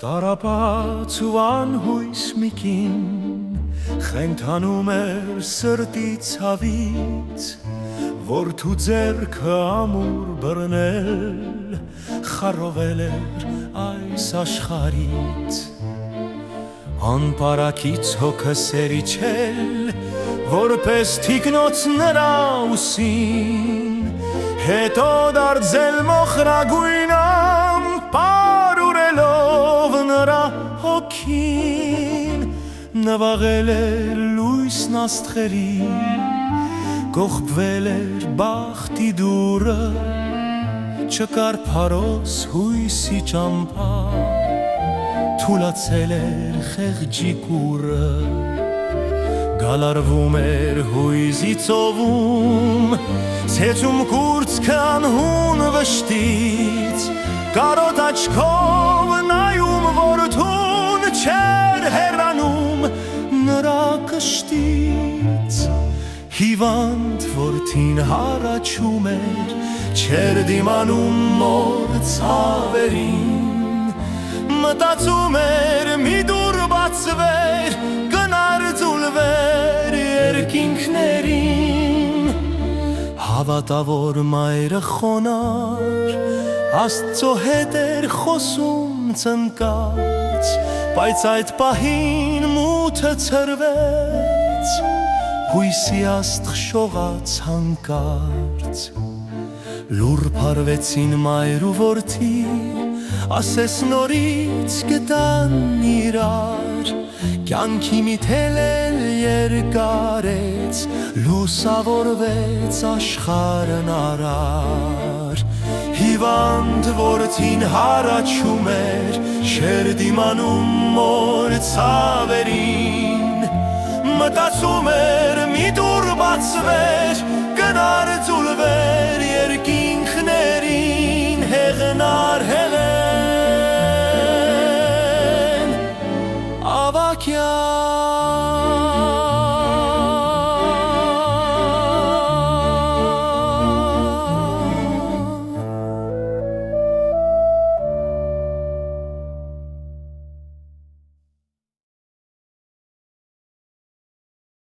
Տարապած ու անհույս մի կին խենթանում էր սրտի ցավից, որդու ձեռքը ամուր բռնել խառովել էր այս աշխարհից, անպարակից հոգը սերիչել որպես թիկնոց նրա ուսին, հետո դարձել մոխրագույն ամպարուրելով նրա հոգին, նվաղել էր լույսն աստղերին, կողպվել էր բախտի դուռը, չկար փարոս հույսի ճամփա, թուլացել էր խեղճի կուռը, գալարվում էր հույզի ծովում, ցեցում կուրծքը անհուն վշտից, կարոտ աչքով նայում որդուն չէր հեռանում նրա կշտից, հիվանդ որդին հառաչում էր, չէր դիմանում մոր ցավերին, մտածում էր մի դուռ բացվեր, գնար ձուլվեր երկինքներին, հավատա որ մայրը խոնար, Աստծո հետ էր խոսում ծնկած, բայց այդ պահին մութը ցրվեց, հույսի աստղ շողաց հանկարծ, լուռ փարվեցին մայր ու որդի, ասես նորից գտան իրար, կյանքի մի թելել երկարեց, լուսավորվեց աշխարհն արար, հիվանդ որդին հառաչում էր, չէր դիմանում մոր ցավերին, մտածում էր մի դուռ բացվեր, գնար ձուլ